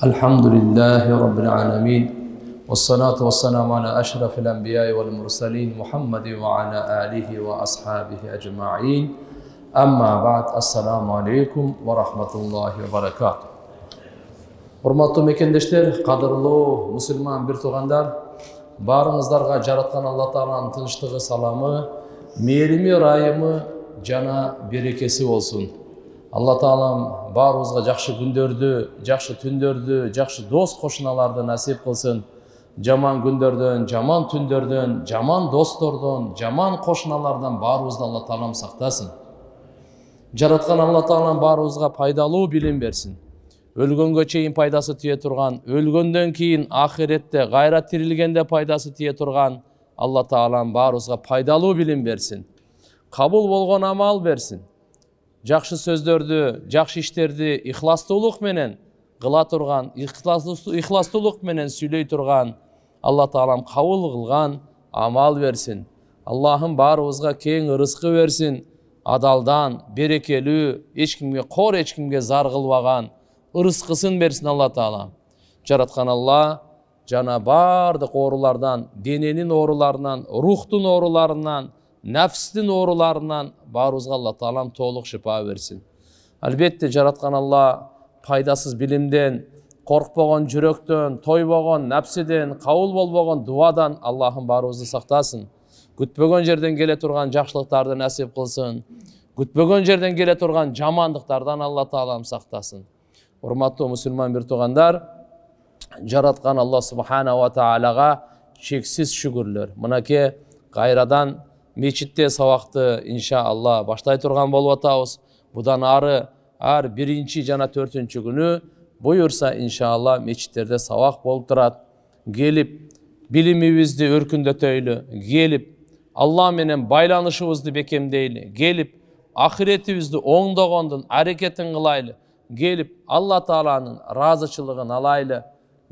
Elhamdülillahi Rabbil alemin. Vessalatu vesselamu ala eşrefil enbiyai vel mursalin Muhammedin ve ala alihi ve ashabihi ecma'in. Amma ba'd. Assalamu alaikum ve rahmetullahi ve berekatuh. Hurmatlı mekendeşler, kadırlı Müslüman bir tuğandar, barınızlarga jaratkan Allah Ta'ala'nın tınçlığı, salamı, meyrimi, rayımı, jana berekesi olsun. Allah Ta'alam barımızga жақшы күндөрдү, жақшы түндөрдү, жақшы дос кошуналарды насип кылсын. Жаман күндөрдөн, жаман түндөрдөн, жаман достордон, жаман кошуналардан барыбызды Allah Ta'alam сактасын. Жараткан Allah Ta'alam барыбызга пайдалуу билим берсин. Өлгөнгө чейин пайдасы тие турган, өлгөндөн кийин ахиретте, кайра тирилгенде пайдасы тие турган Allah Ta'alam барыбызга пайдалуу билим берсин. Кабыл болгон амал берсин. Жақшы сөздөрдү, жақшы иштерди ихластуулук менен кыла турган, ихластуулук менен сүйлөй турган Allah Ta'alam кабыл кылган амал берсин. Аллахым барыбызга кең ырыскы берсин. Адалдан, берекелүү, эчкимге кор, эчкимге зар кылбаган ырыскысын берсин Allah Ta'alam. Жараткан Allah жана бардык оорулардан, дененин ооруларынан, рухтун ооруларынан, нәфстин ооруларынан барыбызга Allah Ta'alam толук шифа берсин. Албетте жараткан Allah пайдасыз билимден, коркпогон жүрөктөн, тойбогон нәпсиден, кабыл болбогон дуадан Аллахым барыбызды сактасын. Күтпөгөн жерден келе турган жакшылыктарды насип кылсын. Күтпөгөн жерден келе турган жамандыктардан Allah Ta'alam сактасын. Урматтуу мусулман бир туугандар, жараткан Allah Subhanahu wa Ta'ala'га чексиз шүгүрлөр. Мынакей кайрадан мечитте сабакты иншалла баштай турган болуп атабыз. Будан ары ар биринчи жана төртүнчү күнү буюрса иншалла мечиттерде сабак болуп турат. Келип билимибизди өркүндөтөйлү, келип Allah менен байланышыбызды бекемдейлі, келип ахиретибизди оңдогондун аракетин кылайлы, келип Allah Ta'alanын разычылыгын алайлы,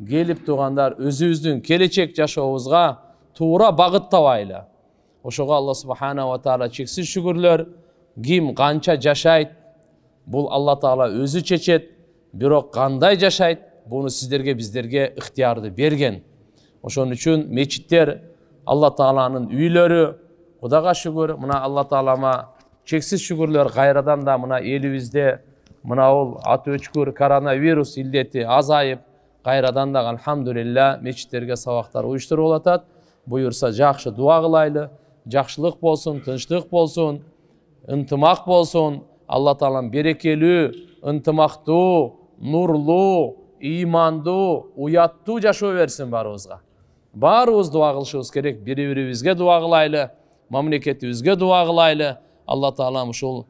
келип тугандар өзүбүздүн келечек жашообузга туура багыттабайлы. Ошого Allah Subhanahu wa Ta'ala чексиз шүгүрлөр. Ким канча жашайт, бул Allah Ta'ala өзү чечет. Бирок кандай жашайт, буну сиздерге, биздерге ыктыярды берген. Ошон үчүн мечиттер Allah Ta'ala'nın үйлөрү, Кудайга шүгүр, мына Allah Ta'ala'ma чексиз шүгүрлөр. Кайрадан да мына элибизде мына ул аты өчкүр коронавирус илдети азайып, кайрадан да алхамдулилла мечиттерге сабактар уюштурулуп атат. Буюрса жакшы дуа кылайлы, жакшылык болсун, тынчтык болсун, ынтымак болсун. Allah Ta'alam берекелүү, ынтымактуу, нурлуу, ыймандуу, уяттуу жашоо берсин барыбызга. Барыбыз дуа кылышыбыз керек. Бири-бирибизге дуа кылайлы, мамлекетибизге дуа кылайлы. Allah Ta'alam ушул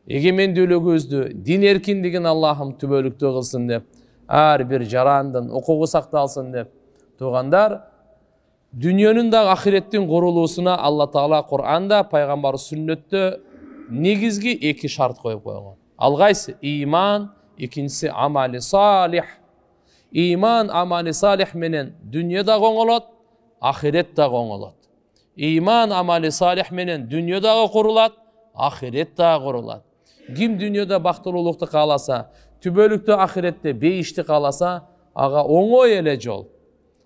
эгемендүүлүгүбүздү, дин эркиндигин Аллахым түбөлүктүү кылсын деп, ар бир жарандын укугу сакталсын деп. Туугандар, дүниөнүн да ахиреттин курулуусуна Allah Ta'ala Кур'анда, пайгамбар сүннөттө негизги эки шарт коюп койгон. Ал кайсы? Иман, экинчиси амали салих. Иман, амали салих менен дүние да коңолот, ахирет да коңолот. Иман, амали салих менен дүние дагы курулат, ахирет да курулат. Ким дүниеде бактылуулукту кааласа, түбөлүктүү ахиретте бейишти кааласа, ага оңой эле жол.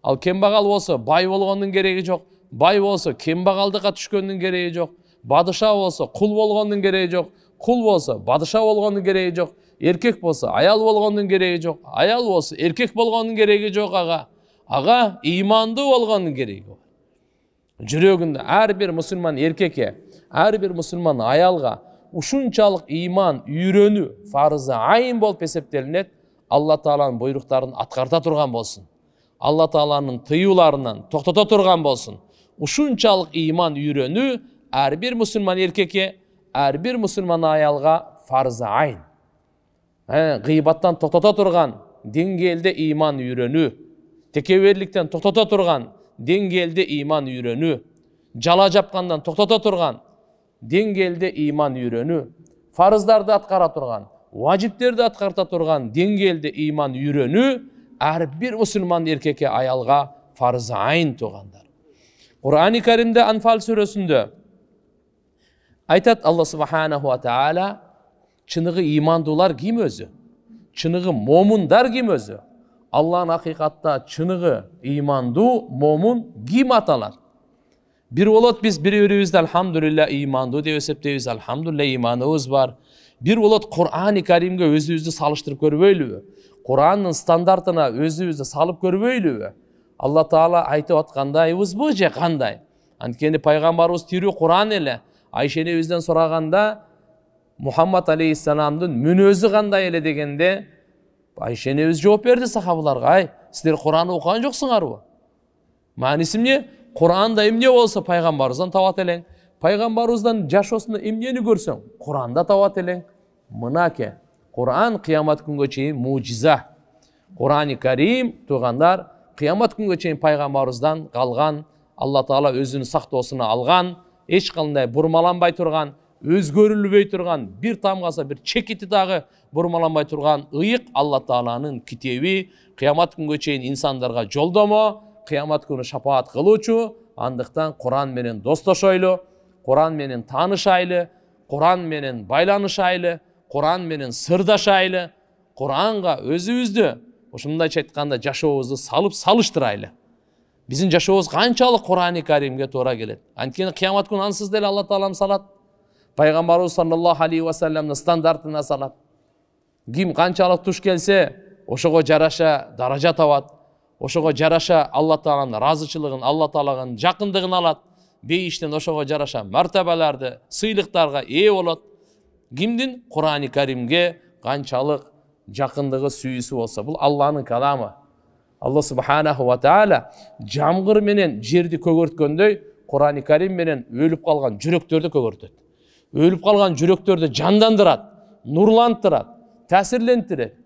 Ал кембагал болсо бай болгондун кереги жок, бай болсо кембагалдыкка түшкөндүн кереги жок, бадыша болсо кул болгондун кереги жок, кул болсо бадыша болгондун кереги жок, эркек болсо аял болгондун кереги жок, аял болсо эркек болгондун кереги жок ага ыймандуу болгондун кереги бар. Жүрөгүндө ар бир мусулман эркекке, ар бир мусулман аялга ушунчалык ыйман үйрөнүү фарызы айын болуп эсептелинет. Allah Ta'ala'nын буйруктарын аткарта турган болсун. Allah Ta'ala'nын тыюуларынан токтото турган болсун. Ушунчалык ыйман үйрөнүү ар бир мусулман эркекке, ар бир мусулман аялга фарызы айын. Гыйбаттан токтото турган деңгээлде ыйман үйрөнүү, текеберликтен токтото турган деңгээлде ыйман үйрөнүү, жала жапкандан токтото турган деңгээлде ыйман үйрөнүү, фарыздарды аткара турган, важиптерди аткарта турган деңгээлде ыйман үйрөнүү ар бир мусулман эркекке, аялга фарызы айын туугандар. Кур'ани Каримде Анфал сүрөсүндө айтат Allah Subhanahu wa Ta'ala, чыныгы ыймандуулар ким өзү? Чыныгы момундар ким өзү? Allah'ın hakikatta çınığı, imandu, momun kim atalar? Bir olat biz bir-birimizde elhamdülillah imandu diye esepteyiz, elhamdülillah imanımız var. Bir olat Kur'an-ı Kerim'ge özü-özü salıştırıp görüböylü. Kur'an'ın standartına özü-özü salıp görüböylü. Allah Taala aytып atkandayбыз bu же кандай? Анткени пайгамбарыбыз тирүү Kur'an эле. Ayşeni өзүнөн сураганда Muhammed Aleyhisselam'dın münözü kандай ele degende Ayşe öz жооп берди сахабаларга. Ay, силер Kur'an'ı окуган жоксуңарбы? Манисим эмне? Kur'an'da эмне болсо пайгамбарыбыздан табат элең. Пайгамбарыбыздан жашоосунда эмнени көрсөң, Kur'an'da табат элең. Мынаке, Kur'an kıyamet күнгө чейин мужиза. Kur'an-ı Kerim тугандар kıyamet күнгө чейин пайгамбарыбыздан калган, Allah Taala özünün saktosuna algan, eç kандай burmalanbay turgan, özgörülbey turgan, bir tamgasa bir çekiti dağı burmalanbay turgan ıyık Allah Taala'nın kitebi, kıyamet күнгө чейин insanlarga joldomo, kıyamet günü şafaat kılıçu, andıktan Kur'an menen dostlaşoylu, Kur'an menen tanışaylı, Kur'an menen baylanışaylı, Kur'an menen sırdaşaylı, Kur'an'a özübüzdü, ошондойча айтканда жашообузду салып салыштырайлы. Биздин жашообуз канчалык Kur'an-ı Kerimге туура келет. Анткени кыямат күнү ансыз деле Алла Таалам салат. Пайгамбарыбыз саллаллаху алейхи ва салламдын стандартына салат. Ким канчалык туш келсе, ошого жараша даража табат. Ошого жараша Алла Тааланын разычылыгын, Алла Тааланын жакындыгын алат. Бейиштен ошого жараша мартабаларды, сыйлыктарга ээ болот. Кимдин Kur'an-ı Kerimге канчалык жакындыгы, сүйүүсү болсо, бул Алланын каламы. Allah Subhanahu wa Taala jamgır menen жерди көгөрткөндөй, Kur'an-ı Kerim menen өлүп калган жүрөктөрдү көгөртөт. Өлүп калган жүрөктөрдү жандандырат, нурлантырат, таасирлентирет.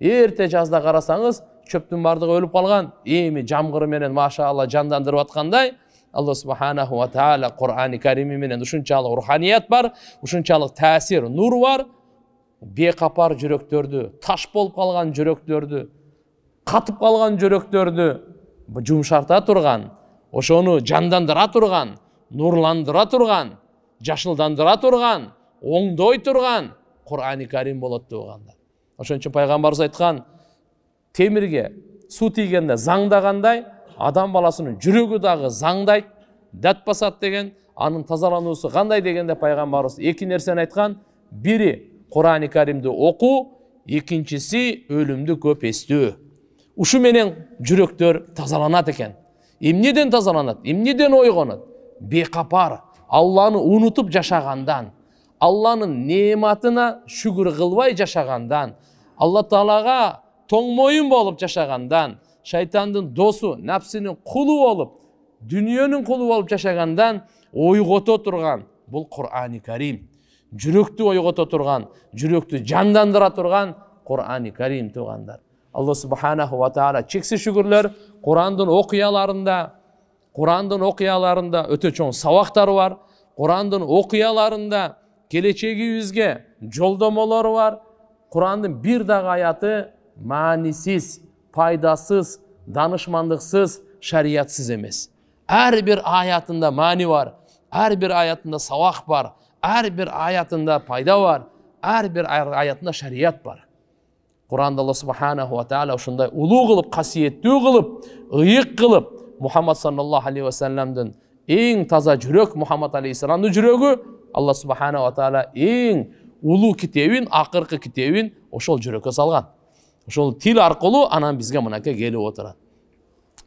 Эрте жазда карасаңыз, чөптүн бардыгы өлүп калган, эми жамгыр менен машаалла жандандырып аткандай, Allah Subhanahu wa Taala Kur'an-ı Kerim менен ушунчалык руханият бар, ушунчалык таасир, нур бар. Бекапар жүрөктөрдү, таш болуп калган жүрөктөрдү, катып калган жүрөктөрдү жумшарта турган, ошону жандандыра турган, нурландыра турган, жашылдандыра турган, оңдой турган Kur'an-ı Kerim болот тугандар. Ошон үчүн пайгамбарыбыз айткан, темирге суу тийгенде заңдагандай, адам баласынын жүрөгү дагы заңдайт, дат басат деген, анын тазалануусу кандай дегенде пайгамбарыбыз эки нерсени айткан. Бири Kur'an-ı Kerim'de oku, ikincisi ölümdü köp estүү. Uşu menen жүрөктөр tazalanat eken. Emneden tazalanat, emneden oygonat? Bekapar, Allah'ını unutup жашагандан, Allah'ın nematına şükür kılbay жашагандан, Allah Taala'ga toңmoyun bolup жашагандан, şeytandın dosu, nafsinin kulu olup, dünyanın kulu olup жашагандан oygoto turgan. Bul Kur'an-ı Kerim. Жүрөктү ойгото турган, жүрөктү жандандыра турган Kur'an-ı Kerim тугандар. Allah Subhanahu wa Taala чексиз шүгүрлөр Kur'andын окуяларында өтө чоң сабактары бар. Kur'andын окуяларында келечегибизге жолдомолору бар. Kur'andын бир дагы аяты маанисиз, пайдасыз, данышмандыксыз, шариятсыз эмес. Ар бир аятында маани бар, ар бир аятында сабак бар. Her bir ayetinde payda var. Her bir ayetinde şeriat var. Kur'an'da Allah Subhanahu wa Taala şunday ulu kılıp, kasiyetli kılıp, ıyık kılıp, Muhammed sallallahu aleyhi ve sellem'den en taza jürök Muhammed aleyhisselam'ın jürögü Allah Subhanahu wa Taala en ulu kitebin, akırkı kitebin oşol jürökö salgan. Oşol til arkulu anan bizge mınake gelip oturat.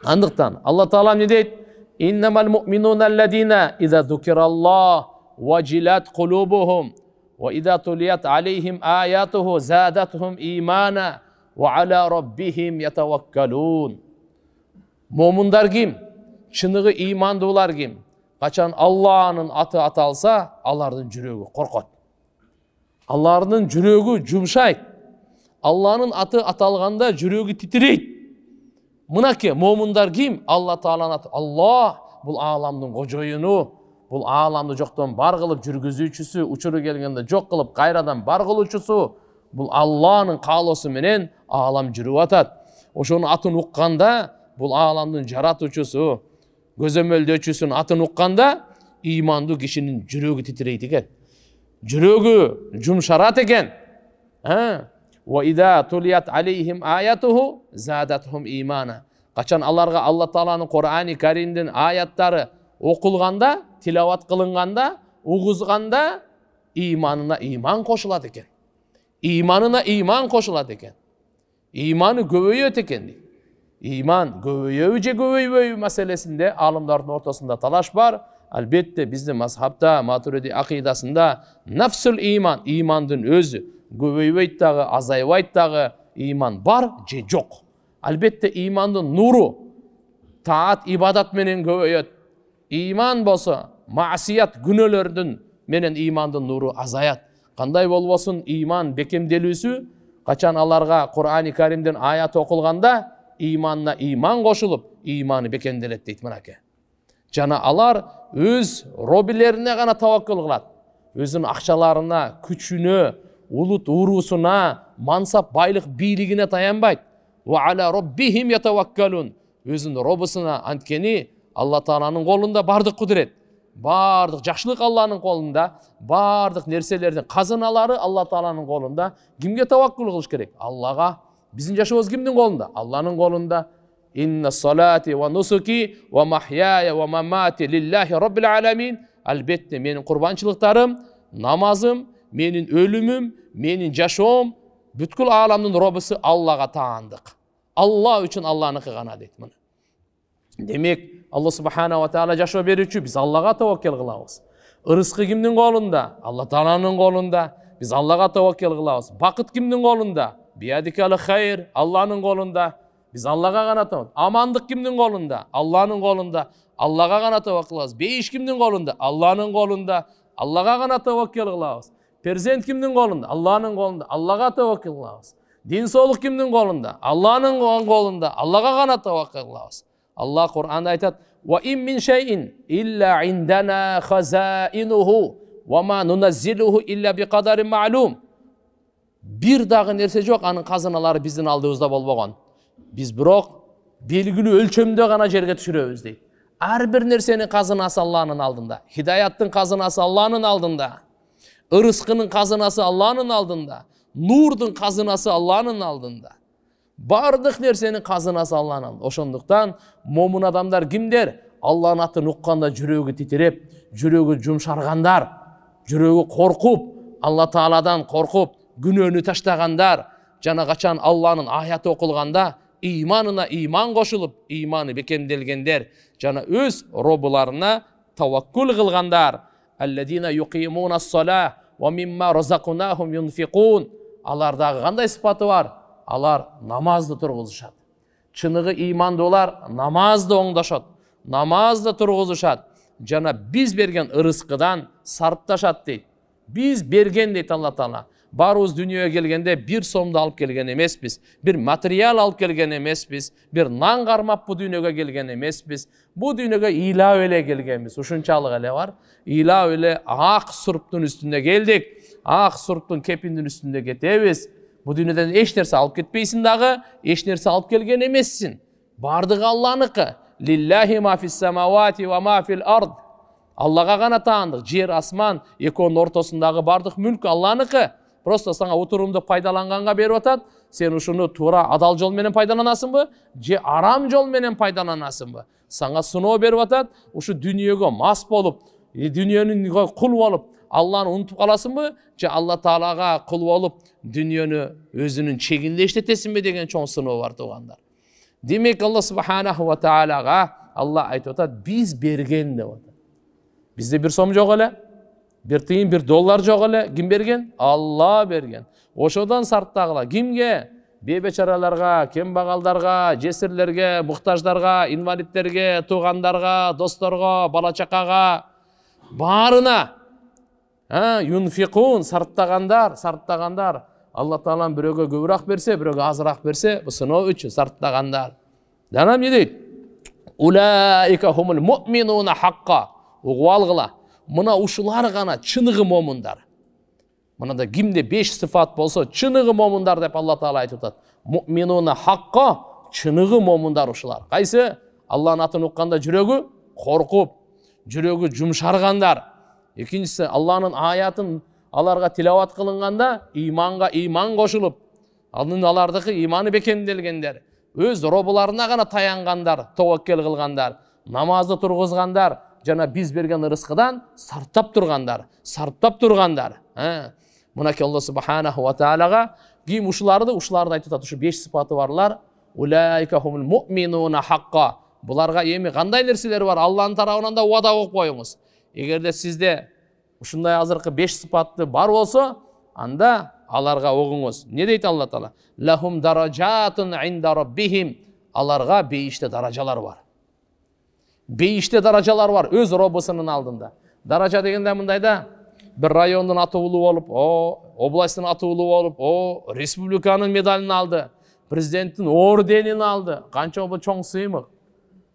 Andıktan Allah Taala ne deyt? İnnemel mu'minunellezine iza zukirallah وَجِلَتْ قُلُوبُهُمْ وَإِذَا تُلِيَتْ عَلَيْهِمْ آيَاتُهُ زَادَتْهُمْ إِيمَانًا وَعَلَى رَبِّهِمْ يَتَوَكَّلُونَ. Momunlar kim? Çınığı imandılar kim? Kaçan Allah'ın atı atalsa, Allah'ın жүрөгү korkot. Allah'ın жүрөгү jumşayt. Allah'ın atı atalganda жүрөгү titireyt. Mınaki momunlar kim? Allah Taala'nın atı. Allah bul alamdın kojoyunu. Бұл аламды жоқтан бар қылып жүргізүүчүсү, учуру келгенде жок кылып кайрадан бар кылуучусу. Бұл Алланын каалоосу менен алам жүрүп атат. Ошонун атын укканда, бұл аламдын жаратуучусу, көзөмөлдөөчүсүнүн атын укканда, имандуу кишинин жүрөгү титирейт экен. Жүрөгү жумшарат экен. Wa idha tuliyat alayhim ayatuhu zadatuhum imana. Kaçan alarga Allah Taala'nın Kur'an-ı Kerim'den ayatları okulganda, tilavat kılinganda, uğuzganda imanına iman koşuladı eken. İmanına iman koşuladı eken. İmanı göbeyöt eken. İman göbeyö meselesinde alimlerin ortasında talaş var. Elbette bizde mazhabda, Maturidi akidasında nafsul iman, imandın özü göbeyöt dağı, azayvayt dağı iman var, je yok. Elbette imandın nuru, taat, ibadat menen göbeyöt. İman bolsa, masiyat, günölördün menen imandın nuru azayat. Kanday bolbosun iman bekemdelүүsü, kaçan alarga Kur'an-ı Kerim'den ayat okulganda imanına iman koşulup imanı bekemdelet deyt mınake. Jana alar öz robilerine gana tavakkul kılat. Özün akçalarına, küçüne, ulut urusuna, mansap, baylık, biligine tayanbayt. Ve ala rabbihim yetevakkalun. Özün robusuna antkeni Allah Taala'nın kolunda bardık kudret. Bardık жақшылык Allah'ın kolunda, bardık nerselerden kazanaları Allah Taala'nın kolunda. Kimge tavakkul kılış gerek? Allah'a. Bizim yaşamımız kimnin kolunda? Allah'ın kolunda. İnne salati ve nusuki ve mahyaya ve mamati lillahi rabbil alamin. Elbette menin kurbançılıklarım, namazım, menin ölümüm, menin yaşamım, bütkül alamın Robisi Allah'a taandık. Allah için Allah'ını kıgana deyt bunu. Demek Allah subhanahu wa ta'ala yaşa berүүчү, biz Allah'a tavakkul kılabız. Rızkı kimnin kolunda? Allah Taala'nın kolunda. Biz Allah'a tavakkul kılabız. Bakıt kimnin kolunda? Biyadikal hayır, Allah'ın kolunda. Biz Allah'a gana tavakkul. Amandık kimnin kolunda? Allah'ın kolunda. Allah'a gana tavakkul kılabız. Beyiş kimnin kolunda? Allah'ın kolunda. Allah'a gana tavakkul kılabız. Perzent kimnin kolunda? Allah'ın kolunda. Allah'a tavakkul kılabız. Din soğluk kimnin kolunda? Allah'ın kolunda. Allah'a gana tavakkul kılabız. Allah Kur'an'da aytat: "Ve in min şey'in illa indana khazainuhu ve ma nunazziluhu illa bi qadarin ma'lum." Bir dağı nerse yok, anın kazanaları bizden aldığımızda bolbogon. Biz birok belgili ölçömde gana jerge düşüröbüz deyt. Her bir nersenin kazanası Allah'ın aldında. Hidayattın kazanası Allah'ın aldında. Rızkının kazanası Allah'ın aldında. Nurdun kazanası Allah'ın aldında. Bardık nersenin kazanası Allah'ın aldında. Oşonduktan momun adamlar kimder? Allah'ın atın uqqanda jürögü titirep, jürögü jumşargandar, jürögü korkup, Allah Taala'dan korkup, günönü taştagandar, jana kaçan Allah'ın ayatı okulganda imanına iman koşulup, imanı bekemdelgenler, jana öz robularına tavakkul kılgandar. Ellezine yuqimunas-salah ve mimma razaqnahum yunfiqun. Alarda qanday sıfatı var? Alar namazды turguzuşat. Çınığı iman dolar, namazды oңdашat. Namazды turguzuşat. Jana biz bergen ırıskıdan sarptaşat deyt. Biz bergen deyt Allah Taala. Barız dünyaya gelgende bir somda alıp gelgen emesbiz. Bir material alıp gelgen emesbiz. Bir nan karmap bu dünyaya gelgen emesbiz. Bu dünyaya ilave ele gelgenmiz. Uşunçalık ele var. İlave ele ak surptun üstünde geldik. Ak surptun kepindin üstünde getebiz. Bu dünyadan eş nerse alıp ketpeysin dağı, eş nerse alıp gelgen emessin. Bardığı Allah'nıkı. Lillahi ma fis semavati ve ma fil ard. Allah'a gana taandık. Jer, asman, eko'nun ortasındağı bardık mülk Allah'nıkı. Prosto sana oturumdu paydalanganга berip atat. Sen uşunu tuura adal jol menen paydalanasın mı? Je aram jol menen paydalanasın mı? Sana sınoo berip atat. Uşu dünyaga mas bolup, dünyanın kul bolup Allah'ını unutup kalasın mı? Je Allah Taala'ga kul bolup dünyanı özünün çeginde işletesin mi degen çoğun sınoo var tuğanlar. Demek Allah subhanahu wa ta'alaga Allah aytып atat, biz bergen dep atat. Bizde bir som jok ele. Bir tıyın, bir dollar жоқ ele. Kim bergen? Allah bergen. Oşodan sarttagıla. Kimge? Bebeçaralarga, kembagaldarga, jesirlerge, muhtajlarga, invalidlerge, tuğandarga, dostlarga, bala-çakaga, barına. Yunfiqun, sarttagandar. Allah Taala'nın biröge köbürak berse, biröge azırak berse, bu sınoo üçü sarttagandar. Danam ne deyt? Ulaika humul mu'minuna haqqa. Uğup algıla. Mına uşular gana çınığı momundar. Mına da kimde 5 sıfat bolsa çınığı momundar dep Allah Taala aytып atat. Mu'minuna haqqa, çınığı momundar uşular. Kayсы? Allah'ın atını uqqanda jürögü korkup, jürögü jumşargandar. İkincisi Allah'ın ayatın alarga tilavat kılinganda imanга iman koşulup, Анын алардыкы иманы бекемделгендер, өз робуларына гана таянгандар, таваккел кылгандар, намазды тургузгандар, жана биз берген ырыскыдан сарптап тургандар. Мынакей Алла субханаху ва таалага ким ушуларды айтып атат, ушу 5 сыпаты барлар. Улайка хумул муъминуна хаққа. Буларга эми кандай нерселер бар? Алланын тарабынан да уада коюп коюңуз. Эгерде сизде ушундай азыркы 5 сыпатты бар болсо, анда аларга огуңуз. Не дейт Алла Таала? Лахум даражатун инда раббихим. Аларга бейиште даражалар бар. Бейиште даражалар бар өз робусунун алдында. Даража дегенде мындайда bir rayonun atılığı olup, oblastin atılığı olup, respublikanın medalini aldı, prezidentin ordenini aldı. Kança bu çoğun sıyımıq.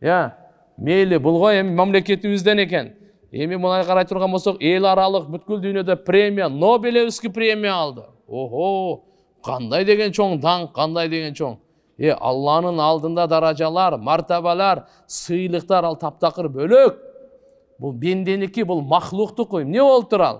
Ya, meyli, bulgo emi mamleketibizden eken. Emi bunay qaray turgan bolsok, el aralık бүткүл dünyada premiya, Nobelevski premiya aldı. Oho, qanday degen çoğun dank, qanday degen çoğun. Allah'ın aldında darajalar, martabalar, sıylıklar al taptakır bölük. Bu bendeniki, bu mahluktu koyum. Ne oldu al?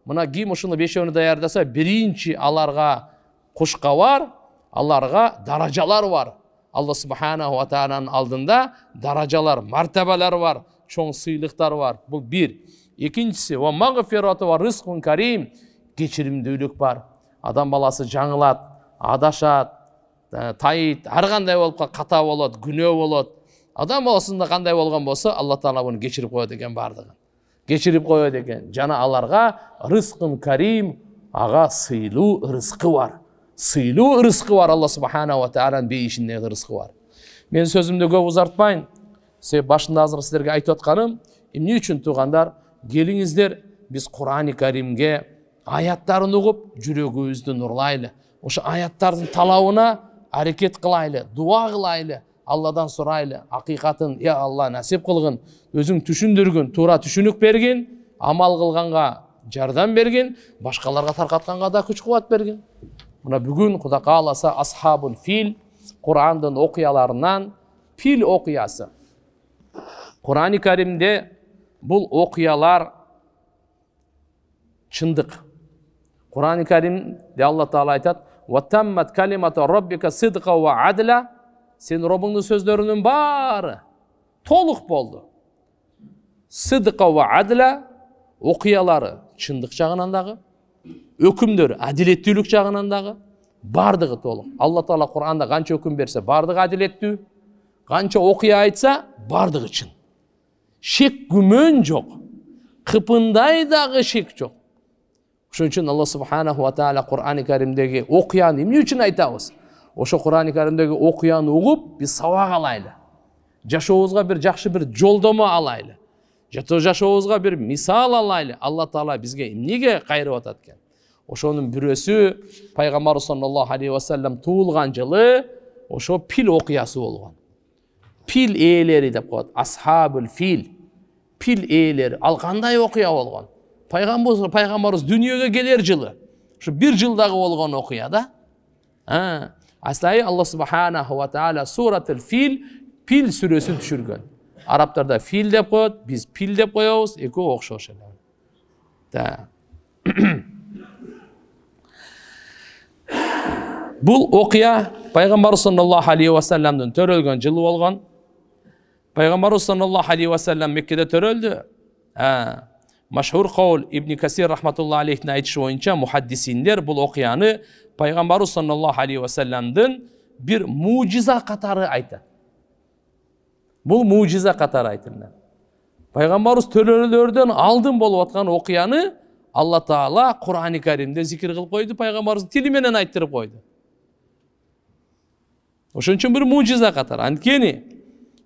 Mına kim uşunu beşeğini dayardasa, birinci alarga kuşka var, alarga darajalar var. Allah subhanahu wa ta'ala'nın aldında darajalar, martabalar var, çoğun sıylıklar var. Bu bir. İkincisi, ve mağfiratu ve rızkun karim, geçirimdүүлük var. Adam balası жаңылат, адашат, тайит, ар кандай болуп ката болот, күнөө болот. Адам баласында кандай болгон болсо, Алла Таала буну кечирип коет экен бардыгын. Кечирип коет экен. Жана аларга рызкын карим, ага сыйлуу рызкы бар. Сыйлуу рызкы бар, Алла субханаху ва тааланын бейишиндеги рызкы бар. Мен сөзүмдү көп узартпайын. Себеп башында азыр силерге айтып атканым, эмне үчүн туугандар, келиңиздер биз Кур'ан-ы Каримге аяттарын угуп, жүрөгүбүздү нурлайлы. Ошо аяттардын талабына аракет кылайлы, дуа кылайлы. Allah'dan soraylı, hakikatin ya Allah nasip kılgın, özün düşündürgün, tuğra düşünük bergin, amal kılganға jardan bergin, başkalarga tarqatkanға da күч кубат bergin. Buna bugün Kuda kalasa Ashabul Fil, Kur'an'ın okuyalarından Fil okuyası. Kur'an-ı Kerim'de bu okuyalar çındık. Kur'an-ı Kerim'de Allah Teala aytat, وَتَمَّتْ كَلِمَةَ رَبِّكَ صِدْقَ وَعَدْلَ. Senin Rabbinin sözlerinin barı toluk boldu. Sıdqa ve adla okuyaları çındık çağынан dağı, ökümdörü adilettүүлük çağынан dağı bardığı toluk. Allah Taala Kur'an'da kança öküm berse bardığı adilettүү, kança okuya aytsa bardığı çın. Şek gümön yok. Kıpınday dağı şek yok. Şunun için Allah Subhanahu wa Taala Kur'an-ı Kerim'deki okuyan emne üçün aytabız? Oşo Kur'an-ı Kerim'deki okuyan uğup biz savak alaylı. Jaşoğuzga bir jakşı bir joldomo alaylı. Jaşoğuzga bir misal alaylı. Allah Taala bizge emnege kayırıp atatken. Oşonun birösü Peygamber sallallahu aleyhi ve sellem tuğulgan жылы oşo pil okuyası olgan. Pil eğeleri dep koyat. Ashabul Fil. Pil eğeleri. Al kanday okuya olgan. Peygamberimiz dünyaya gelir жылы. Şu bir жылдағы olgan okuya da. Aslında Allah Subhanahu wa Taala Suratul Fil, Pil süresini düşürgön. Araplarda fil dep koyat, biz pil dep koyabız, eki okşoş ele. Bu okuya Peygamber sallallahu aleyhi ve sellem'den törölgön жылы olgan. Peygamber sallallahu aleyhi ve sellem Mekke'de töröldü. Maşhur kavl İbn Kasir rahmetullahi aleyh'in aytışı boyunca muhaddisinler bu okuyanı Peygamber sallallahu aleyhi ve sellem'den bir muciza katarı aytı. Bu muciza katarı aytırlar. Peygamberimiz törölörden aldın bolup atkan okuyanı Allah Taala Kur'an-ı Kerim'de zikir kılıp koydu. Peygamberimiz tilimenen ayttırıp koydu. Oşun için bir muciza katarı. Antkeni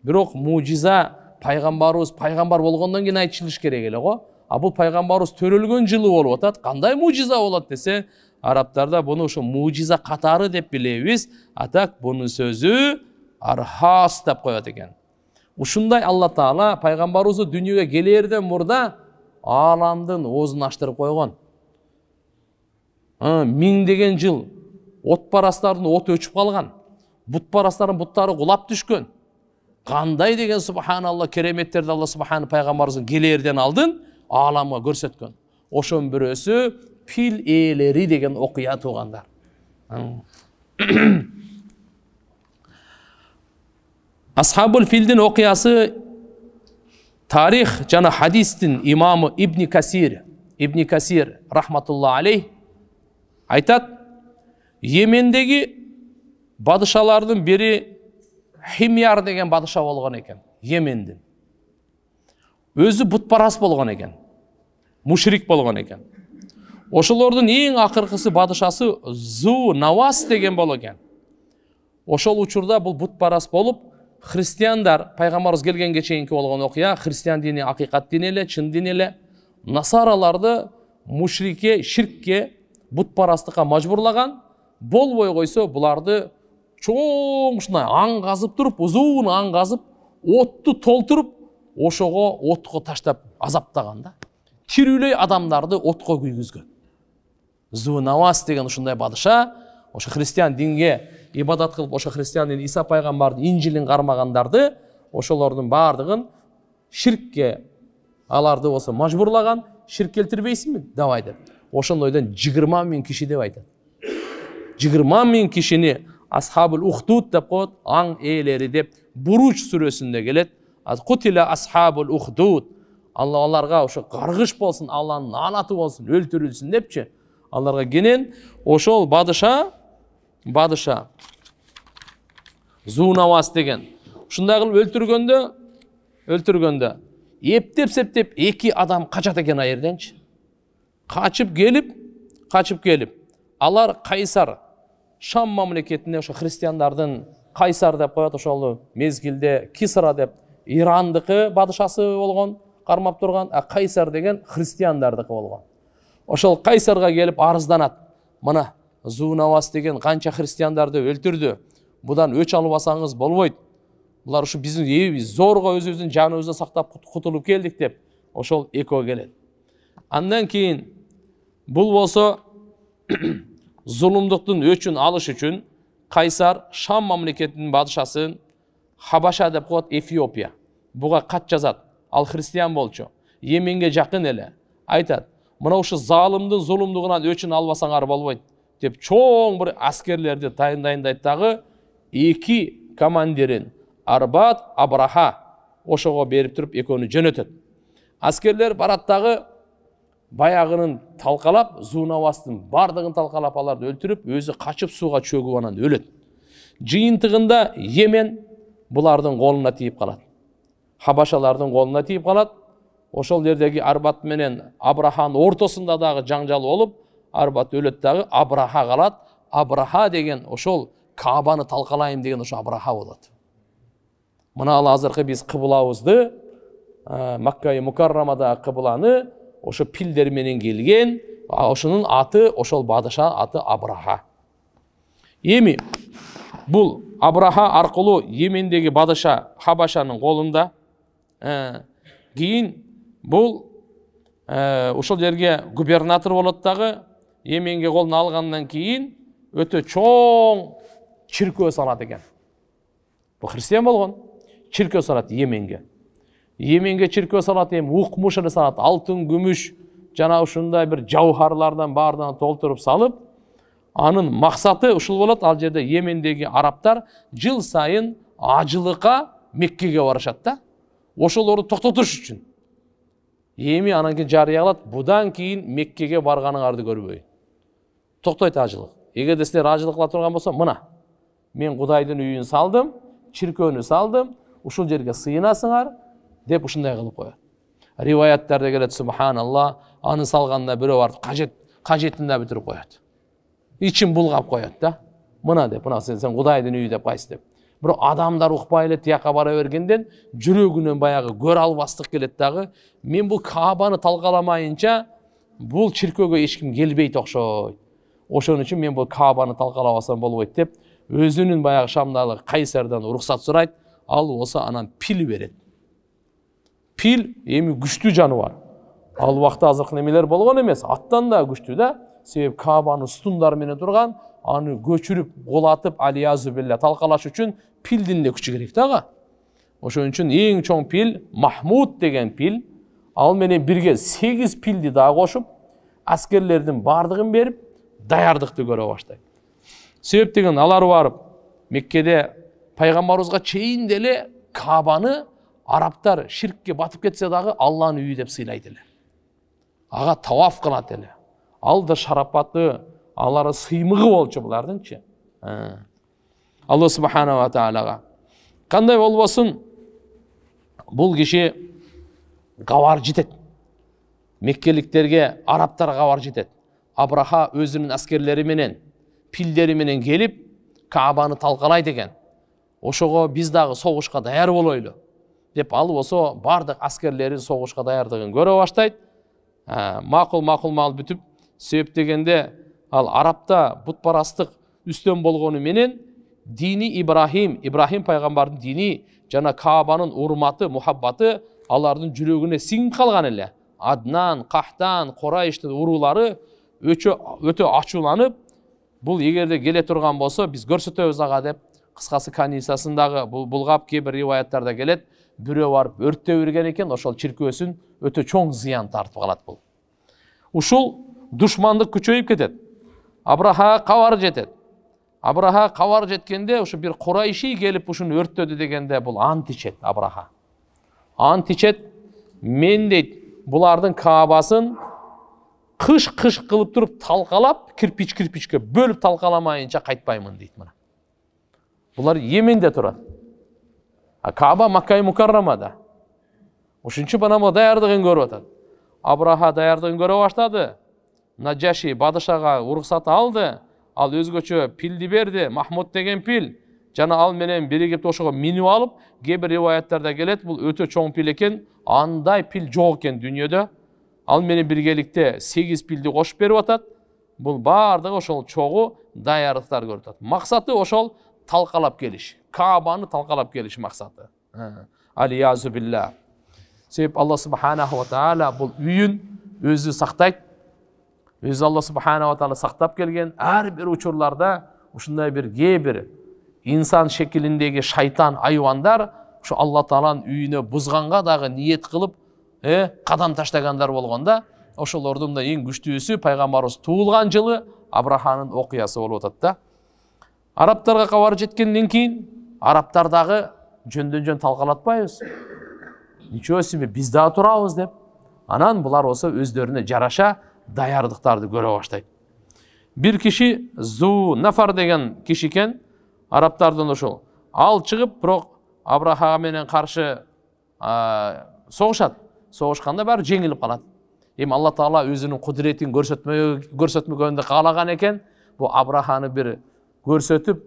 birok muciza Peygamberimiz peygamber bolgondan keyin aytılış керек эле го. Bu Peygamberimiz törölgön жылы болуп атат. Кандай muciza болот dese, Araplarda bunu şu muciza katarı dep bilebиz. Atak bunun sözü arhas dep koyat eken. Ушундай Allah Taala Peygamberimizi dünyaya gelerden murda alamdın ozun açtırıp koygon. Миңдеген жыл отпарастардын от өчүп калган. Бутпарастардын буттары кулап түшкөн. Кандай деген Subhanallah кереметтерди Allah Subhanahu Peygamberimizin gelерден алдын alamga көрсөткөн. Ошон бирөөсү Pil eğeleri деген okuya tuğanlar. Асхабул филдин окуясы тарих жана хадистин имамы Ибн Касир рахматулла алейх айтат, Йемендеги бадышалардын бири Химяр деген бадыша болгон экен, Йемендин. Өзү бутпарас болгон экен, мушрик болгон экен. Ошолордун эң акыркысы бадышасы Зу Навас деген болгон экен. Ошол учурда бул бутпарас болуп, христиандар пайгамбарыбыз келгенге чейинки болгон окуя, христиан дини акыйкат дини эле, чын дини эле, насараларды мушрикке, ширкке, бутпарастыкка мажбурлаган. Болбой койсо буларды чоң ушундай аң казып туруп, узун аң казып, отту толтуруп, ошого отко таштап азаптаган да. Тирүүлөй адамдарды отко күйгүзгөн. Зу Навас деген ушундай бадыша, ошо христиан динге ибадат кылып, ошо христиан дин Иса пайгамбардын инжилин кармагандарды, ошолордун баардыгын ширкке аларды болсо мажбурлаган. Ширк келтирбейсиңби? Давай деп. Ошондойдон 20 000 киши деп айтат. 20 000 кишини Асхабул Ухдуд деп коет, аң ээлери деп Буруч сүрөсүндө келет. Кутила Асхабул Ухдуд. Алларга ошо каргыш болсун, Алланын лаанаты болсун, өлтүрүлсүн депчи. Аларга кенен ошол бадыша Зу Навас деген ушундай кылып өлтүргөндө эптеп-септеп 2 адам качат экен аерденчи. Качып келип, алар Кайсар, Шам мамлекетине, ошо христиандардын Кайсар деп коет, ошол мезгилде Кисра деп Ирандыкы бадышасы болгон, кармап турган, Кайсар деген христиандардыкы болгон. Ошол Кайсарга келип арызданат. Мына Зу Навас деген канча христиандарды өлтүрдү. Будан өч албасаңыз болбойт. Булар ушу биздин зорго өзүбүздүн жаныбызды сактап кутулуп келдик деп ошол экөө келет. Андан кийин бул болсо зулумдуктун өчүн алыш үчүн Кайсар Шам мамлекетинин бадышасын Хабаша деп коет, Эфиопия. Буга кат жазат. Ал христиан болчу. Йеменге жакын эле. Айтат, мына ушу залымдын зулумдугунан өчүн албасаңар болбойт деп чоң бир аскерлерди дайындайт дагы 2 командирин Арбат, Абраха ошого берип туруп экөөнү жөнөтөт. Аскерлер барат дагы баягынын талкалап, Зу Навастын бардыгын талкалап аларды өлтүрүп, өзү качып сууга чөгүп анан өлөт. Жыйынтыгында Йемен булардын колуна тийип калат. Хабашалардын колуна тийип калат. Ошол жердеги Арбат менен Абраханын ортосунда дагы жаңжал болуп, Арбат өлөт дагы, Абраха калат. Абраха деген ошол Каабаны талкалайм деген ошо Абраха болот. Мына ал азыркы биз кыблабызды, Макка Мукаррамада кыбланы ошо пилдер менен келген, ошонун аты, ошол бадыша аты Абраха. Эми бул Абраха аркылуу Йемендеги бадыша Хабашанын колунда, кийин бул ошол жерге губернатор болот дагы. Йеменге колуна алгандан кийин өтө чоң чиркөө салат экен. Бул христиан болгон. Чиркөө салат Йеменге. Йеменге чиркөө салат, укмушаны салат, алтын, күмүш, жана ушундай бир жауһарлардан баарынан толтуруп салып, анын максаты ушул болот. Ал жерде Йемендеги араптар жыл сайын ажылыкка Меккеге барышат да. Ошолорду токтотуш үчүн. Эми анан кийин жарыялат, будан кийин Меккеге барганыңарды көрбөйүн. Токтойт ажылык. Эгерде силер ажылык кыла турган болсо, мына мен Кудайдын үйүн салдым, чиркөөнү салдым, ушул жерге сыйынасыңар деп ушундай кылып коет. Риваяттарда келет, субханалла, аны салганда бирөө барып кажетин да бүтүрүп коет. İçin bulgap koyat da. Mına dep, mına sen Kudayдын үйү деп кайсы деп. Бирок адамдар укпай эле тияка бара бергенден жүрөгүнөн баягы көрө албастык келет дагы. Мен бул Каабаны талкаламайынча бул чиркөөгө эч ким келбейт окшойт. Ошон үчүн мен бул Каабаны талкалабасам болбойт деп өзүнүн баягы Шамдагы Кайсардан уруксат сурайт. Ал болсо анан пил берет. Пил эми күчтүү жаныбар. Ал убакта азыркы немелер болгон эмес, аттан да күчтүү да. Себеп Каабаны стундар менен турган, аны көчүрүп, голатып, алиязу билля талкалаш үчүн пилдин да күчү керек дагы. Ошон үчүн эң чоң пил Махмуд деген пил, ал менен бирге 8 пилди да кошуп, аскерлердин бардыгын берип, даярдыкты көрө баштайт. Себеп деген алар барып Меккеде пайғамбарыбызга чейин деле Кабаны арабтар ширкке батып кетсе дагы Алланын үйү деп сыйлайт эле. Ага таваф кылат эле. Ал да шарапаты, алары сыймыгы болчу булардынчы. Алла субхана ва таалага. Кандай болбосун, бул киши кабар жетет. Меккеликтерге, арабтар кабар жетет. Абраха өзүнүн аскерлери менен, пилдери менен келип, Кабаны талкалайт экен. Ошого биз дагы согушка даяр болойлу деп ал болсо бардык аскерлерин согушка даярдыгын көрө баштайт. Макул бүтүп, себеп дегенде ал арабта бутпарастык үстөн болгону менен дини Ибрахим пайгамбардын дини жана Кабанын урматы, мухаббаты алардын жүрөгүнө сиңип калган эле. Аднан, Кахтан, Курайштын уруулары өтө ачууланып, бул эгерде келе турган болсо биз көрсөтөбүз ага деп кыскасы канисасындагы булгап кээ бир риваяттарда келет, бирөө барып өрттөй берген экен, ошол чиркөөсүн өтө чоң зыян тартып калат бул. Ушул душмандык күчөйүп кетет. Абраха кабар жетет. Абраха кабар жеткенде ушу бир Курайши келип ушуну өрттөдү дегенде бул ант ичет Абраха. Ант ичет, мен дейт, булардын Кабасын кыш кылып туруп талкалап, кирпичке бөлүп талкаламайынча кайтпаймын дейт мына. Булар Йеменде турат. Каба Макка Мукаррамада. Ушунчу банамо даярдыгын көрүп атат. Абраха даярдыгын көрө баштады. Наджаши бадышага уруксат алды. Ал өзгөчө пилди берди, Махмуд деген пил. Жана ал менен биригип ошого минип алып, кээ бир риваяттарда келет, бул өтө чоң пил экен, андай пил жок экен дүйнөдө. Ал менен биргеликте 8 пилди кошуп берип атат. Бул бардыгы ошол чогуу даярдыктар көрүп атат. Максаты ошол талкалап келиш. Кабаны талкалап келиш максаты. Алиязу билла. Себеп Алла субханаху ва таала бул үйүн өзү сактайт. Өзү Алла субханаху ва таала сактап келген. Ар бир учурларда ушундай бир кээ инсан шекилиндеги шайтан айвандар ушу Алла тааланын үйүнө бузганга дагы ниет кылып, кадам таштагандар болгонда, ошолордун да эң күчтүүсү пайгамбарыбыз туулган жылы Абраханын окуясы болуп атат да. Арабтарга кабар жеткенден кийин арабтар дагы жөндөн-жөн талкалатпайбыз. Ничего себе, биз да турабыз деп. Анан булар болсо өздөрүнө жараша даярдыктарды көрө баштайт. Бир киши Зу Нафар деген киши экен, арабтардан ошол. Ал чыгып, бирок Абрахага менен каршы согушат. Согушканда баары жеңилип калат. Эми Алла Таала өзүнүн кудуретин көрсөтмөгөндө каалаган экен, бу Абраханы бир көрсөтүп,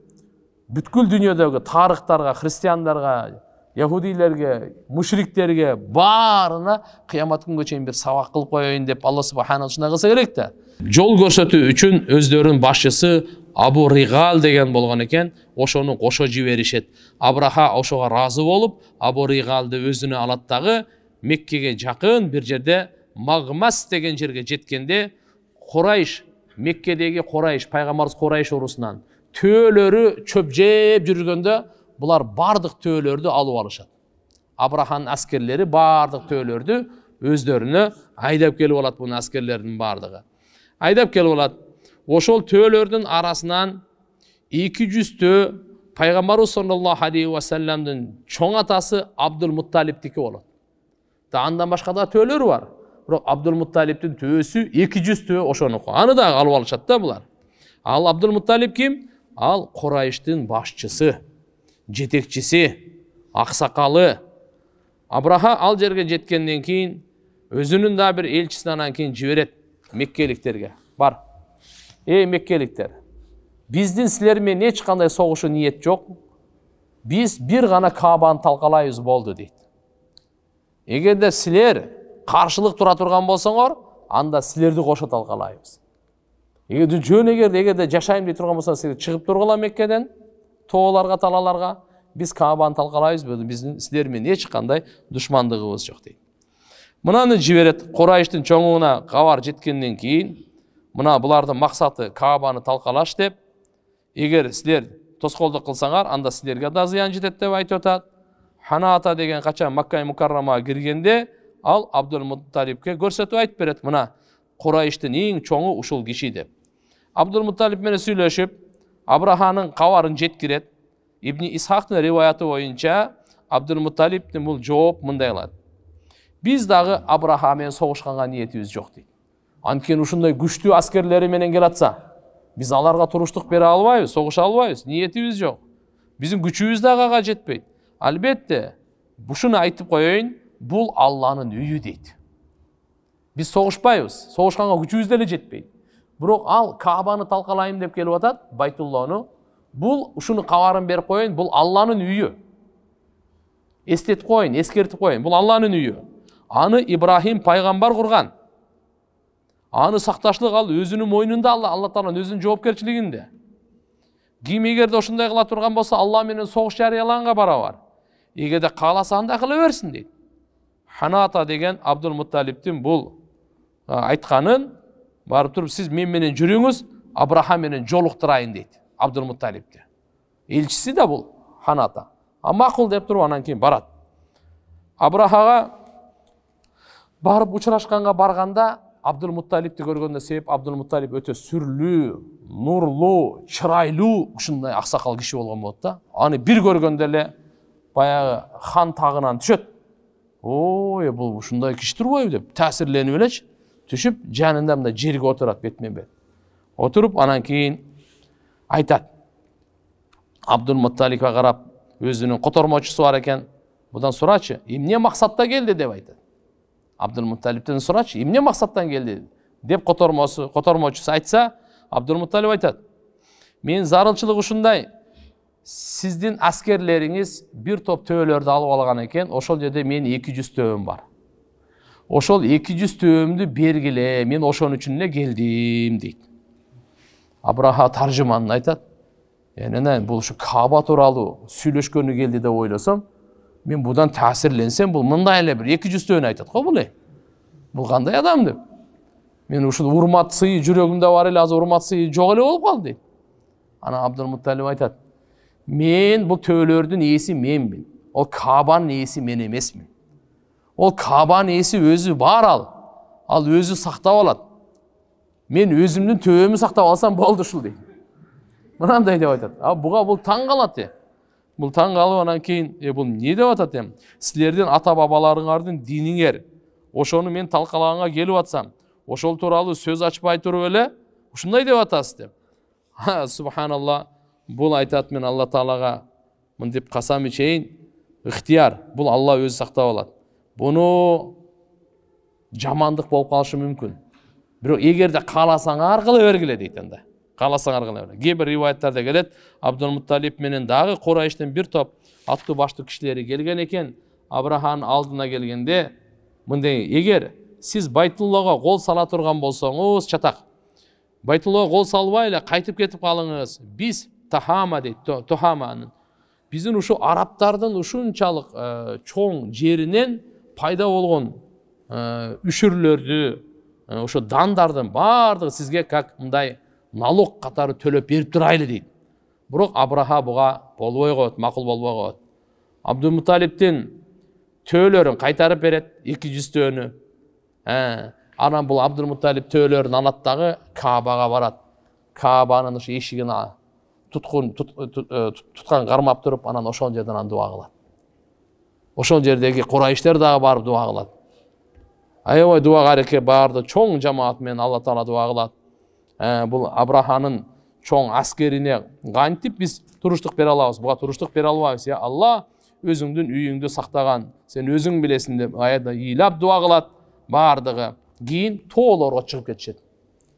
бүткүл дүйнөдөгү тарыхтарга, христиандарга, яһудилерге, мушриктерге баарына кыямат күнгө чейин бир сабак кылып коеюн деп Алла субханаху ушундай кылса керек да. Жол көрсөтүү үчүн өздөрүнүн башчысы Абу Ригал деген болгон экен, ошону кошо жиберишет. Абраха ошого ыраазы болуп, Абу Ригалды өзүнө алат дагы Меккеге жакын бир жерде Магмас деген жерге жеткенде Курайш, Меккедеги Курайш, пайгамбарыбыз Курайш урусунан төөлөрү чөп жеп жүргөндө булар бардык төөлөрдү алып алышат. Абраханын аскерлери бардык төөлөрдү өздөрүнө айдап келип алат, бунун аскерлеринин бардыгы. Айдап келип алат. Ошол төөлөрдүн арасынан 200 төө пайгамбарыбыз саллаллаху алейхи ва салламдын чоң атасы Абдул Мутталиптики болот. Андан башка да төөлөр бар. Бирок Абдул Мутталиптин төөсү 200 төө ошонуку. Аны да алып алышат да булар. Ал Абдул Мутталип ким? Ал Курайштын башчысы, жетекчиси, аксакалы. Абраха ал жерге жеткенден кийин өзүнүн да бир элчисин анан кийин жиберет меккеликтерге. Бар. Эй меккеликтер, биздин силер менен эч кандай согушу ниет жок. Биз бир гана Кабаны талкалайбыз болду дейт. Эгерде силер каршылык тура турган болсоңор, анда силерди кошо талкалайбыз. Эгерде жашайм дей турган болсоңор, силер чыгып тургула Меккеден, тооларга, талаларга, биз Кабаны талкалайбыз, биздин силер менен эч кандай душмандыгыбыз жок дейт. Мынаны жиберет. Курайштын чоңуна кабар жеткенден кийин, мына булардын максаты Кабаны талкалаш деп, эгер силер тоскоолдук кылсаңар, анда силерге да зыян жетет деп айтып атат. Ханата деген качан Макка Мукаррамага киргенде, ал Абдул Мутталипке көрсөтүп айтып берет, мына Курайштын эң чоңу ушул киши деп. Абдул Мутталип менен сүйлөшүп, Абраханын кабарын жеткирет. Ибн Исхактын риваяты боюнча Абдулмутталиптин бул жооп мындай кылат. Биз дагы Абраха менен согушканга ниетибиз жок дейт. Анткени ушундай күчтүү аскерлери менен келатса, биз аларга туруштук бере албайбыз, согуша албайбыз, ниетибиз жок. Биздин күчүбүз дагы ага жетпейт. Албетте, ушуну айтып коеюн, бул Алланын үйү дейт. Биз согушпайбыз, согушканга күчүбүз деле жетпейт. Бирок ал Каабаны талкалайм деп келип атат, Байтулланы. Бул ушуну кабарын берип коеюн, бул Алланын үйү. Эстетип коеюн, эскертип коеюн, бул Алланын үйү. Аны Ибрахим пайгамбар курган. Аны сакташлык ал өзүнүн мойнунда, Алла Тааланын өзүнүн жоопкерчилигинде. Ким эгерде ошондой кыла турган болсо, Алла менен согуш жарыяланганга барабар. Эгерде кааласа андай кыла берсин дейт. Ханата деген Абдулмутталиптин бул айтканын барып туруп, сиз мен менен жүрүңүз, Абраха менен жолуктурайын дейт Абдулмутталипти. Элчиси да бул Ханата. Макул деп туруп анан кийин барат. Абрахага барып учурашканга барганда Абдулмутталипти көргөндө, себеп Абдулмутталип өтө сүрлүү, нурлуу, чырайлуу, ушундай аксакал киши болгон болот да. Аны бир көргөндө эле баягы хан тагынан түшөт. Ой, бул ушундай киши турбайбы деп таасирленип элечи, түшүп жанында мындай жерге отурат, бетмен бет. Отуруп анан кийин айтат. Абдулмутталипке карап, өзүнүн котормочусу бар экен. Будан сурачы, эмне максатта келди деп айтат. Абдулмутталиптен сурачы, эмне максаттан келди деп котормочусу айтса, Абдулмутталип айтат. Мен зарылчылык ушундай, сиздин аскерлериңиз бир топ төөлөрдү алып алган экен, ошол жерде мен 200 төөм бар. Ошол 200 төөмдү бергиле, мен ошон үчүн эле келдим дейт. Абраха таржыманын айтат. Бул ушу Кааба тууралуу сүйлөшкөнү келди деп ойлосом, мен будан таасирленсем, бул мындай эле бир 200 төөөнү айтат го бул. Бул кандай адам деп. Мен ушул урмат сыйы жүрөгүмдө бар эле, азыр урмат сыйы жок эле болуп калды дейт. Ана Абдулмутталип айтат. Мен бул төөлөрдүн ээси менмин. Ол Каабанын ээси мен эмесмин. Ол Каабанын ээси өзү бар ал. Ал өзү сактап алат. Мен өзүмдүн төөмү сактап алсам болду ушул дейт. Мынандай деп айтат. Буга бул таң калат. Бул таң калып анан кийин, бул эмне деп атат эми? Силердин ата бабаларыңардын диниңер. Ошону мен талкалаганга келип атсам, ошол тууралуу сөз ачпай туруп эле ушундай деп атасыз деп. Субханалла, бул айтат, мен Алла Таалага мынтип касам ичейин, ыктыяр, бул Алла өзү сактап алат. Буну жамандык болуп калышы мүмкүн. Бирок эгерде кааласаңар кыла бергиле дейт анда. Кааласаңар кыла бергиле. Кээ бир риваяттарда келет, Абдулмутталип менен дагы Курайштын бир топ аттуу баштуу кишилери келген экен. Абраханын алдына келгенде мындай, эгер сиз Байтуллага кол сала турган болсоңуз, чатак. Байтуллага кол салбай эле кайтып кетип калыңыз. Биз Тахама дейт, Тохаманын. Биздин ушу арабтардын ушунчалык чоң жеринен пайда болгон үшүрлөрдү, ошо дандардын баардыгы сизге как мындай налог катары төлөп берип турайлы дейт. Бирок Абраха буга болбой коет, макул болбой коет. Абдулмутталиптин төөлөрүн кайтарып берет, 200 төөнү. Анан бул Абдулмутталип төөлөрүн алат дагы Каабага барат. Каабанын ушу эшигин туткан кармап туруп, анан ошол жерден дуа кылат. Ошол жердеги Курайштер дагы барып дуа кылат. Аябай дуа карекке барды, чоң жамаат менен Алла Таала дуа кылат. Бул Абраханын чоң аскерине кантип биз туруштук бере алабыз? Буга туруштук бере албайбыз. Я Алла, өзүңдүн үйүңдү сактаган, сен өзүң билесиң деп аябай ыйлап дуа кылат. Бардыгы кийин тоолорго чыгып кетишет.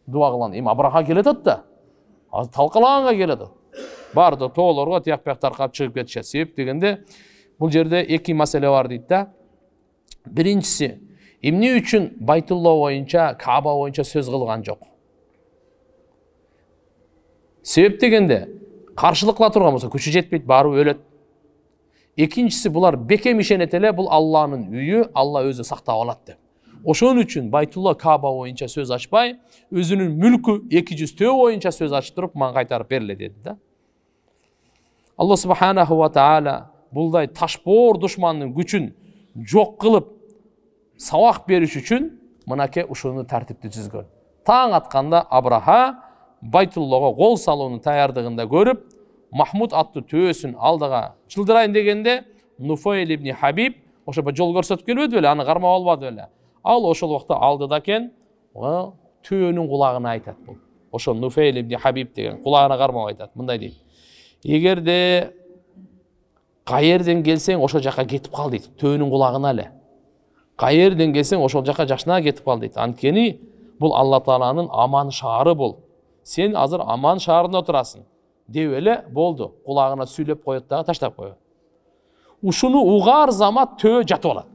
Дуа кылган. Эми Абраха келет да. Азыр талкалаганга келет. Барды тоолорго тияк бияк таркап чыгып кетишет. Себеп дегенде бул жерде эки маселе бар дейт да. Биринчиси, эмне үчүн Байтулла боюнча, Кааба боюнча сөз кылган жок? Себеп дегенде каршылык кыла турган болсо күчү жетпейт, барып өлөт. Экинчиси, булар бекем ишенет эле, бул Алланын үйү, Алла өзү сактап алат деп. Ошон үчүн Байтулла Кааба боюнча сөз ачпай, өзүнүн мүлкү 200 төө боюнча сөз ачтырып, мага кайтарып берле деди да. Алла субханаху ва таала булдай ташбоор душмандын күчүн жок кылып сабак бериш үчүн мынакей ушуну тартипти түзгөн. Таң атканда Абраха Байтуллага кол салуунун даярдыгында көрүп, Махмуд аттуу төөсүн алдыга жылдырайын дегенде, Нуфайл ибн Хабиб ошо жол көрсөтүп келбеди беле, аны кармап албады беле. Ал ошол убакта алдыда экен, төөнүн кулагына айтат бул. Ошо Нуфайл ибн Хабиб деген кулагына кармап айтат, мындай дейт. Эгерде кайерден келсең ошол жака кетип кал дейт, төөнүн кулагына эле. Кайерден келсең ошол жака жакшына кетип кал дейт. Анткени бул Алла Тааланын аман шаары бул. Сен азыр аман шаарында турасың. Деп эле болду. Кулагына сүйлөп коет дагы таштап коет. Ушуну угар замат төө жатып алат.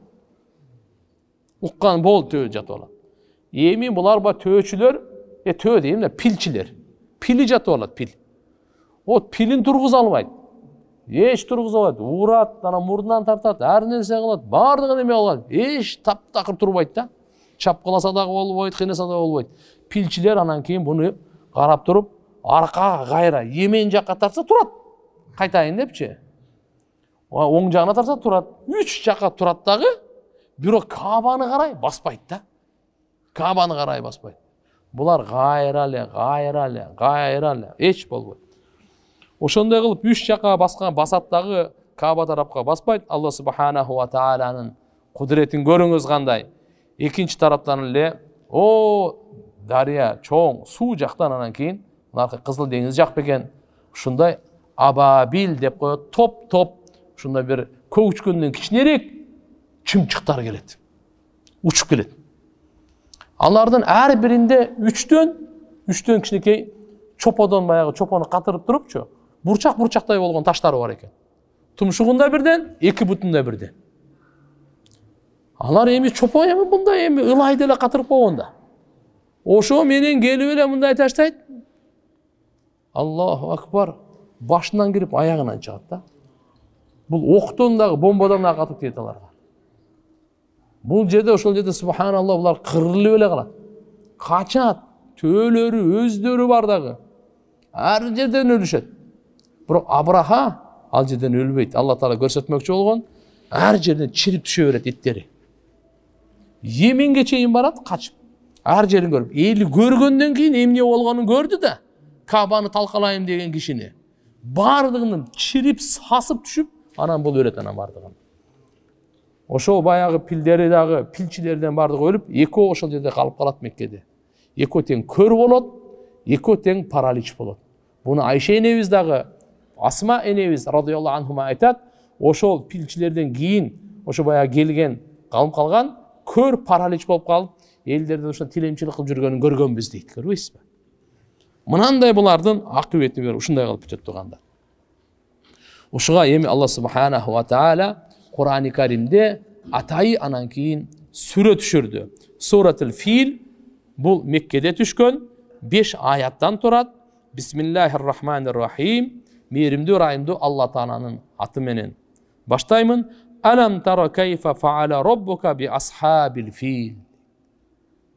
Уккан болду, төө жатып алат. Эми булар төөчүлөр, төө дейм да, пилчилер. Пили жатып алат, пил. От пилин тургуза албайт. Эч тургуза албайт. Урат, ана мурдунан тартат, ар нерсе кылат, бардыгын эме алат. Эч таптакыр турбайт да. Чапкыласа дагы болбойт, кыйнаса дагы болбойт. Пилчилер анан кийин буну карап туруп, аркага кайра, емен жакка тартса турат. Кайтайын депчи. Оң жагына тарса турат. 3 жакка турат дагы, бирок Кабаны карай баспайт да. Кабаны карай баспайт. Булар кайра эле, эч болбойт. Ошондой кылып 3 жакка басат дагы Каба тарапка баспайт. Алла субханаху ва тааланын кудретин көрүңүз кандай. Экинчи тараптан эле, дария чоң суу жактан анан кийин наркы Кызыл деңиз жак бекен. Ушундай абабил деп коет, топ-топ, ушундай бир көчкөндөн кичинерээк чымчыктар келет. Учуп келет. Алардын ар биринде 3төн кичинекей чоподон, баягы чопону катырып турупчу, бурчак-бурчактай болгон таштары бар экен. Тумшугунда бирден, 2 бутунда бирден. Алар эми чопо эми мындай эми ылайды эле катырып койгонда. Ошо менен келип эле мындай таштайт. Аллаху акбар, башынан кирип аягынан чыгат да. Бул октон дагы, бомбадан дагы катып кетет аларга. Бул жерде, ошол жерде субханалла, булар кырылып эле калат. Качат, төөлөрү, өздөрү бар дагы. Ар жерден өлүшөт. Бирок Абраха ал жерден өлбөйт. Алла Таала көрсөтмөкчү болгон, ар жерден чирип түшө берет иттери. Йеменге чейин барат, качып. Ар жерин көрүп, эли көргөндөн кийин эмне болгонун көрдү да, Кабаны талкалайм деген кишини бардыгынан чирип сасып түшүп, анан бул өлөт анан бардыгын. Ошо баягы пилдери дагы, пилчилерден бардыгы өлүп, экөө ошол жерде калып калат Меккеде. Экөө тең көр болот, экөө тең паралич болот. Буну Айша энебиз дагы, Асма энебиз радыйаллаху анхума айтат, ошол пилчилерден кийин ошо баягы келген, калып калган, көр паралич болуп калып, элдерден ошо тилемчилик кылып жүргөнүн көргөнбүз дейт, көрбөйсүзбү? Мынандай булардын акыбети бар, ушундай кылып бүтөт турганда. Ушуга эми Алла субханаху ва таала Кур'ан-ы Каримде атайы анан кийин сүрө түшүрдү. Суратул Фил бул Меккеде түшкөн, 5 аяттан турат. Бисмиллахир-рахманир-рахим. Мейримдүү райымдуу Алла Тааланын аты менен баштаймын. Алам тара кайфа фаала роббука би асхабил фил.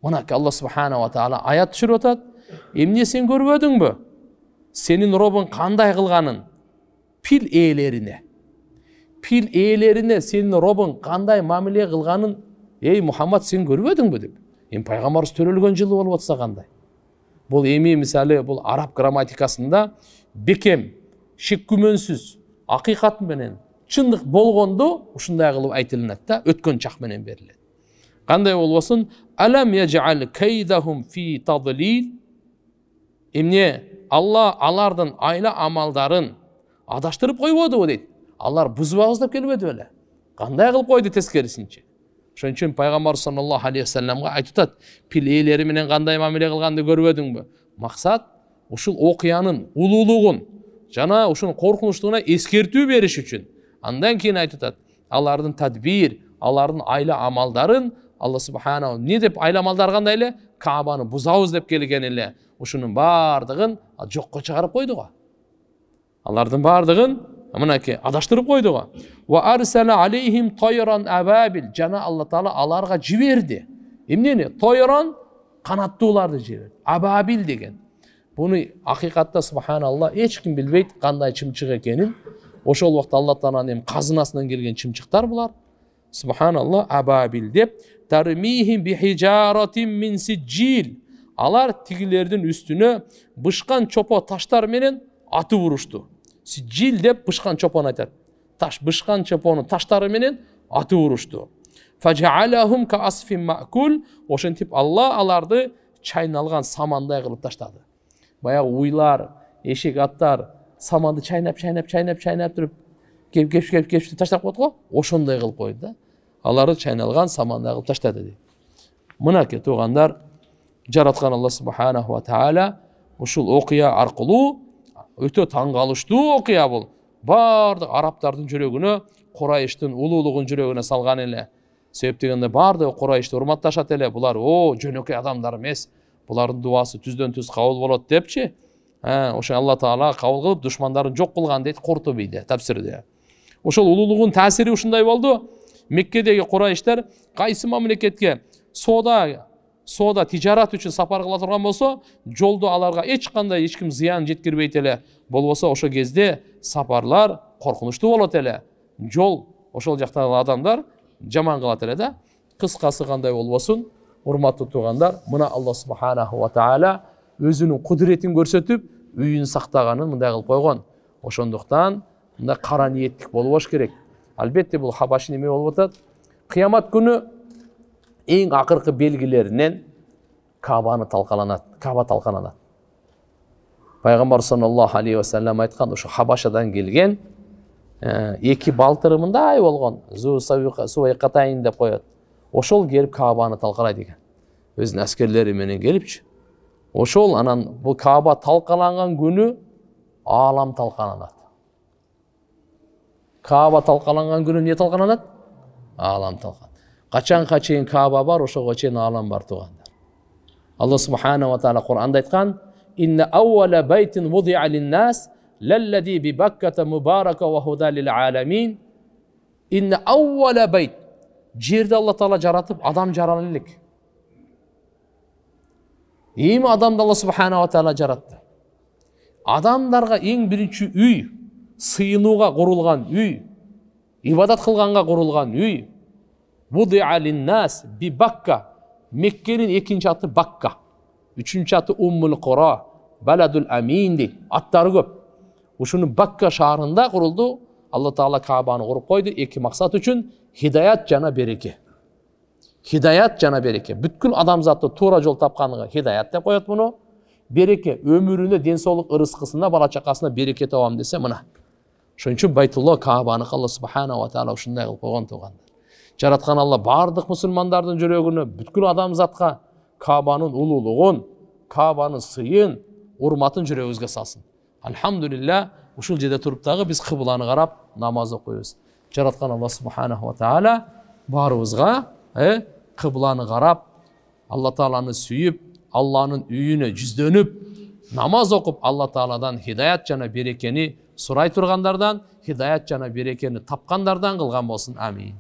Мынакы Алла субханаху ва таала аят түшүрүп атат. Эмне сен көрбөдүңбү? Сенин Роббуң кандай кылганын? Пил ээлерине. Пил ээлерине сенин Роббуң кандай мамиле кылганын, эй Мухаммад, сен көрбөдүңбү деп. Эми пайгамбарыбыз төрөлгөн жылы болуп атса кандай? Бул эми мисалы бул араб грамматикасында бекем, шек күмөнсүз, акыйкат менен чындык болгондо ушундай кылып айтылынат да, өткөн чак менен берилет. Кандай болбосун? Алам яжал кайдахум фи тадлил. Эмне Алла алардын айла амалдарын адаштырып койбодубу дейт. Алар бузбабыз деп келбеди беле. Кандай кылып койду тескерисинче. Ошон үчүн пайгамбар саллаллаху алейхи вассаламга айтып атат, пил ээлери менен кандай мамиле кылганды көрбөдүңбү? Максат ушул окуянын улуулугун жана ушунун коркунучтугуна эскертүү бериш үчүн. Андан кийин айтып атат, алардын тадбир, алардын айла амалдарын Алла субханаху не деп айла амалдар кандай эле? Кабаны бузабыз деп келген эле. Ушунун бардыгын жокко чыгарып койду го. Алардын бардыгын мынакей адаштырып койду го. Ва арсала алейхим тайран абабил. Жана Алла Таала аларга жиберди. Эмнени? Тайран канаттууларды жиберди. Абабил деген. Буну акыйкатта субханалла эч ким билбейт кандай чымчык экенин. Ошол убакта Алла Тааланын казынасынан келген чымчыктар булар. Субханалла, абабил деп. Тармихим бихижаратин мин сиджил. Алар тигилердин үстүнө бышкан чопо таштар менен атып урушты. Сижил деп бышкан чопону айтат. Бышкан чопонун таштары менен атып урушты. Фажаалахум каасфин маъкул. Ошентип Алла аларды чайналган самандай кылып таштады. Баягы уйлар, эшек аттар саманды чайнап туруп кеп таштап койду го. Ошондой кылып койду да. Аларды чайналган самандай кылып таштады дейт. Мынакей туугандар, жараткан Алла субханаху ва таала ушул окуя аркылуу өтө таң калыштуу окуя бул. Бардык араптардын жүрөгүнө, Курайштын улуулугун жүрөгүнө салган эле. Себеп дегенде бардыгы Курайшты урматташат эле. Булар жөнөкөй адамдар эмес. Булардын дуасы түздөн түз кабыл болот депчи. Ошо Алла таала кабыл кылып душмандарын жок кылган дейт Куртубиде, тафсирде. Ошол улуулугунун таасири ушундай болду. Меккедеги Курайштар кайсы мамлекетке соода тижарат үчүн сапар кыла турган болсо, жолдо аларга эч ким зыян жеткирбейт эле. Болбосо ошол кезде сапарлар коркунучтуу болот эле. Жол ошол жактагы адамдар жаман кылат эле да. Кыскасы кандай болбосун, урматтуу туугандар, мына Алла субханаху ва таала өзүнүн кудуретин көрсөтүп, үйүн сактаганын мындай кылып койгон. Ошондуктан мындай кара ниеттик болбош керек. Албетте бул хабаши неме болуп атат? Кыямат күнү эң акыркы белгилеринен Каба талкаланат. Пайгамбар саллаллаху алейхи ва саллям айткан, ошо Хабашадан келген эки балтыры мындай болгон, Зуайкатайн деп коет. Ошол келип Кабаны талкалайт экен. Өзүнүн аскерлери менен келипчи. Ошол анан бул Каба талкаланган күнү алам талкаланат. Каба талкаланган күнү эмне талкаланат? Алам талкаланат. Качанга чейин Каба бар, ошого чейин алам бар туугандар. Алла субханаху ва таала Кур'анда айткан: "Инна аввала байтин вуди'a лин-нас лаллади би Бакката мубарака ва худа лил-аламин." Инна аввала байт. Жерди Алла таала жаратып, адам жаран элек. Эми адамды Алла субханаху ва таала жаратты. Адамдарга эң биринчи үй, сыйынууга курулган үй, ибадат кылганга курулган үй. Вуди'a лин-нас би Бакка. Меккенин экинчи аты Бакка. Үчүнчү аты Уммул Кура, Баладул Амин дейт. Аттары көп. Ушуну Бакка шаарында курулду. Алла таала Кабаны куруп койду эки максат үчүн: хидаят жана береке. Хидаят жана береке. Бүткүл адамзатты туура жол тапканга хидаят деп коет муну. Береке өмүрүнө, ден соолук, ырыскысына, бала чакасына береке табам десе мына. Ошон үчүн Байтулла Кабаны Алла субханаху ва таала ушундай кылып койгон туугандар. Жараткан Алла бардык мусулмандардын жүрөгүнө, бүткүл адамзатка Кабанын улуулугун, Кабанын сыйын, урматын жүрөгүбүзгө салсын. Алхамдулилла, ушул жерде туруп дагы биз кыбланы карап намаз окуйбуз. Жараткан Алла субханаху ва таала баарыбызга кыбланы карап, Алла тааланы сүйүп, Алланын үйүнө жүздөнүп, намаз окуп, Алла тааладан хидаят жана берекени сурай тургандардан, хидаят жана берекени тапкандардан кылган болсун. Амин.